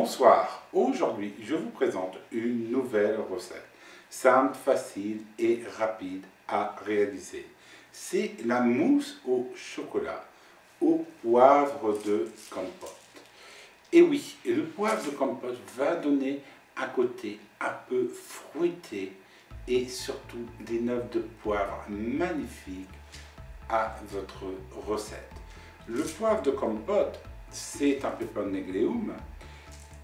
Bonsoir, aujourd'hui je vous présente une nouvelle recette, simple, facile et rapide à réaliser. C'est la mousse au chocolat au poivre de compote. Et oui, le poivre de compote va donner un côté un peu fruité et surtout des notes de poivre magnifiques à votre recette. Le poivre de compote, c'est un pepernoglium.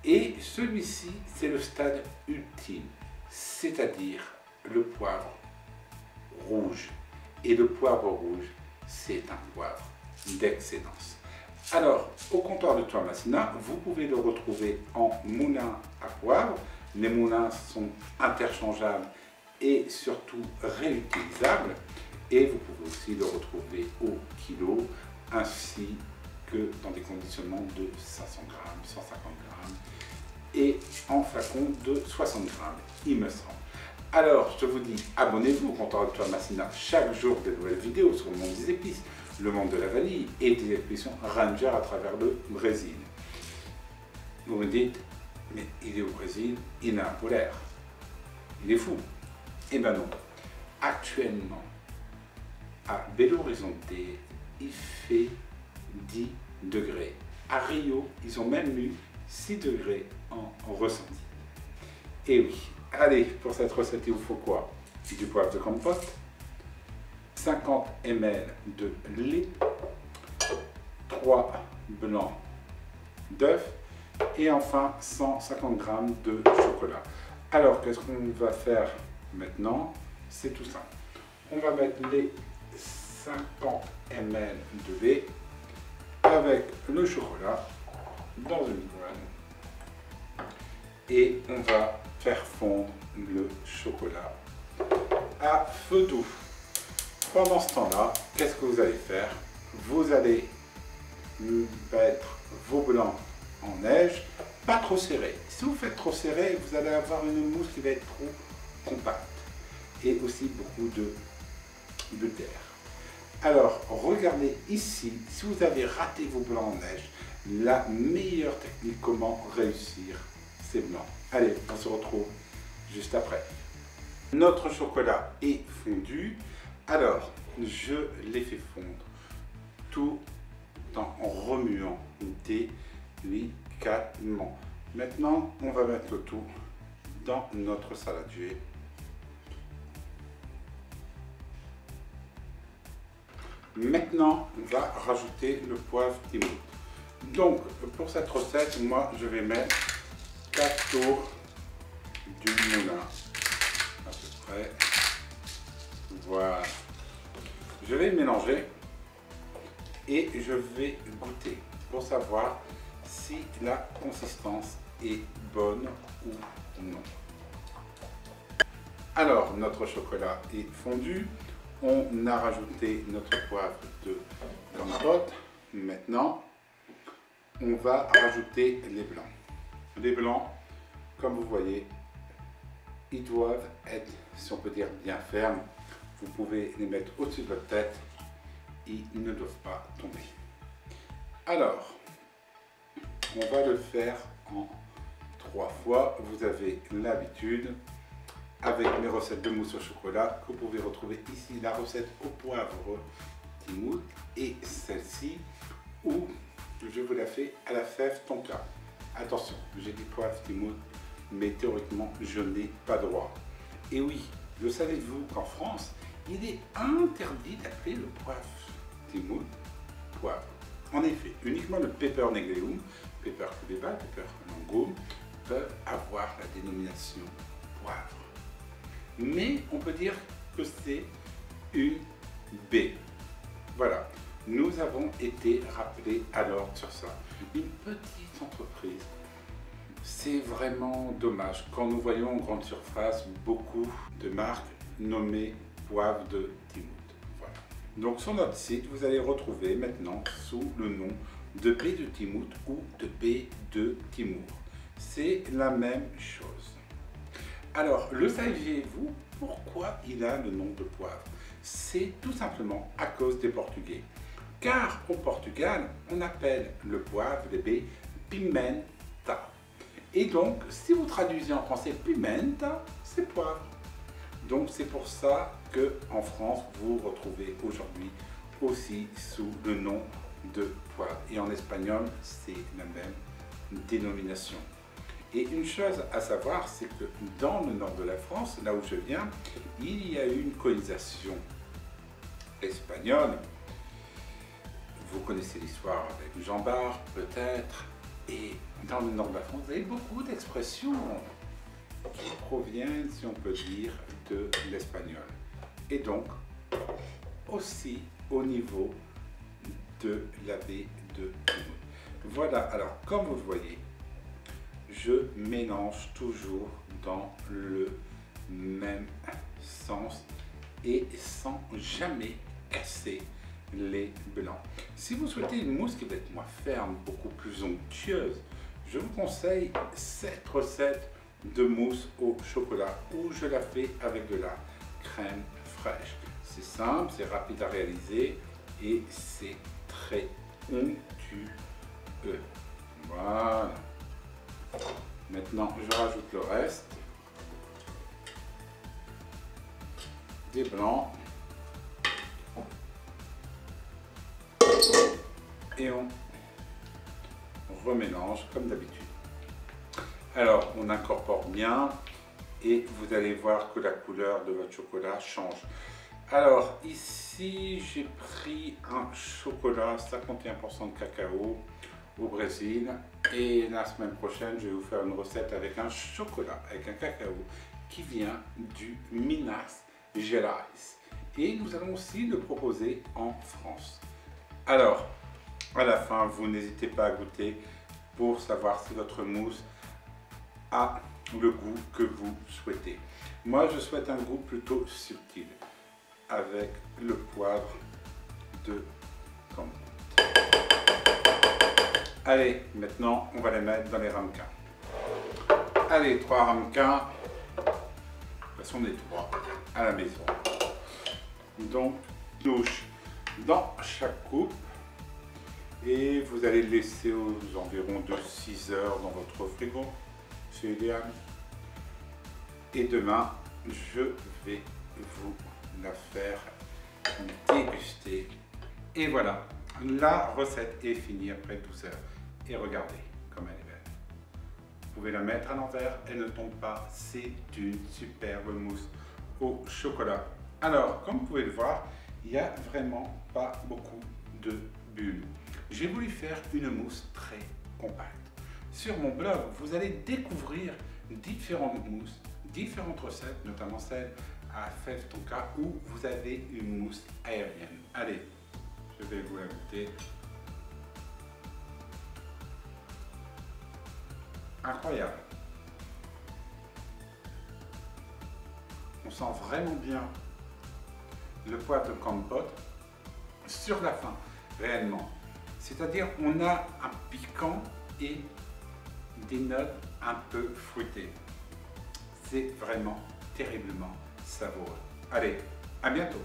Et celui-ci, c'est le stade ultime, c'est-à-dire le poivre rouge. Et le poivre rouge, c'est un poivre d'excellence. Alors, au comptoir de Thomasina, vous pouvez le retrouver en moulin à poivre. Les moulins sont interchangeables et surtout réutilisables. Et vous pouvez aussi le retrouver au kilo, ainsi que dans des conditionnements de 500 grammes, 150 grammes et en flacon de 60 grammes, il me semble. Alors, je vous dis, abonnez-vous au comptoir de Thomasina, chaque jour de nouvelles vidéos sur le monde des épices, le monde de la vanille et des expéditions Ranger à travers le Brésil. Vous me dites, mais il est au Brésil, il a un polaire, il est fou. Eh ben non, actuellement, à Belo Horizonte, il fait 10 degrés. À Rio, ils ont même eu 6 degrés en ressenti. Et oui, allez, pour cette recette, il vous faut quoi? Du poivre de compote, 50 ml de lait, 3 blancs d'œufs et enfin 150 g de chocolat. Alors, qu'est-ce qu'on va faire maintenant? C'est tout simple. On va mettre les 50 ml de lait avec le chocolat dans une poêle et on va faire fondre le chocolat à feu doux. Pendant ce temps-là, qu'est-ce que vous allez faire? Vous allez mettre vos blancs en neige, pas trop serré. Si vous faites trop serré, vous allez avoir une mousse qui va être trop compacte et aussi beaucoup de terre. Alors, regardez ici, si vous avez raté vos blancs en neige, la meilleure technique comment réussir ces blancs. Allez, on se retrouve juste après. Notre chocolat est fondu. Alors, je l'ai fait fondre tout en remuant délicatement. Maintenant, on va mettre le tout dans notre saladier. Maintenant, on va rajouter le poivre Timout. Donc, pour cette recette, moi, je vais mettre 4 tours du moulin, à peu près. Voilà. Je vais mélanger et je vais goûter pour savoir si la consistance est bonne ou non. Alors, notre chocolat est fondu. On a rajouté notre poivre de compote. Maintenant, on va rajouter les blancs. Les blancs, comme vous voyez, ils doivent être, si on peut dire, bien fermes. Vous pouvez les mettre au-dessus de votre tête. Ils ne doivent pas tomber. Alors, on va le faire en 3 fois. Vous avez l'habitude avec mes recettes de mousse au chocolat que vous pouvez retrouver ici, la recette au poivre Timout et celle-ci où je vous la fais à la fève tonka. Attention, j'ai dit poivre Timout, mais théoriquement je n'ai pas droit. Et oui, le savez-vous qu'en France, il est interdit d'appeler le poivre Timout poivre. En effet, uniquement le pepernoglium, peperculeva, peperlangum peuvent avoir la dénomination poivre. Mais on peut dire que c'est une B. Voilà, nous avons été rappelés à l'ordre sur ça. Une petite entreprise, c'est vraiment dommage quand nous voyons en grande surface beaucoup de marques nommées poivre de Timout. Voilà. Donc sur notre site, vous allez retrouver maintenant sous le nom de B de Timout ou de B de Timur. C'est la même chose. Alors, le saviez-vous pourquoi il a le nom de poivre? C'est tout simplement à cause des Portugais. Car au Portugal, on appelle le poivre de baie pimenta. Et donc, si vous traduisez en français pimenta, c'est poivre. Donc c'est pour ça qu'en France, vous retrouvez aujourd'hui aussi sous le nom de poivre. Et en espagnol, c'est la même dénomination. Et une chose à savoir, c'est que dans le nord de la France, là où je viens, il y a eu une colonisation espagnole. Vous connaissez l'histoire avec Jean Bart, peut-être. Et dans le nord de la France, vous avez beaucoup d'expressions qui proviennent, si on peut dire, de l'espagnol. Et donc, aussi au niveau de la baie de Toulouse. Voilà, alors comme vous le voyez, je mélange toujours dans le même sens et sans jamais casser les blancs. Si vous souhaitez une mousse qui va être moins ferme, beaucoup plus onctueuse, je vous conseille cette recette de mousse au chocolat où je la fais avec de la crème fraîche. C'est simple, c'est rapide à réaliser et c'est très onctueux. Voilà. Maintenant, je rajoute le reste des blancs et on remélange comme d'habitude. Alors, on incorpore bien et vous allez voir que la couleur de votre chocolat change. Alors, ici, j'ai pris un chocolat 51% de cacao au Brésil et la semaine prochaine, je vais vous faire une recette avec un chocolat, avec un cacao qui vient du Minas Gerais. Et nous allons aussi le proposer en France. Alors, à la fin, vous n'hésitez pas à goûter pour savoir si votre mousse a le goût que vous souhaitez. Moi, je souhaite un goût plutôt subtil avec le poivre de Campbell. Allez, maintenant, on va les mettre dans les ramequins. Allez, 3 ramequins. De toute façon, on est 3 à la maison. Donc, douche dans chaque coupe. Et vous allez le laisser aux environs de 6 heures dans votre frigo. C'est idéal. Et demain, je vais vous la faire déguster. Et voilà, la recette est finie après 12 heures. Et regardez comme elle est belle. Vous pouvez la mettre à l'envers, elle ne tombe pas. C'est une superbe mousse au chocolat. Alors, comme vous pouvez le voir, il n'y a vraiment pas beaucoup de bulles. J'ai voulu faire une mousse très compacte. Sur mon blog, vous allez découvrir différentes mousses, différentes recettes, notamment celle à fèves tonka où vous avez une mousse aérienne. Allez, je vais vous la goûter. Incroyable. On sent vraiment bien le poivre de Campbell sur la fin, réellement. C'est-à-dire on a un piquant et des notes un peu fruitées. C'est vraiment terriblement savoureux. Allez, à bientôt!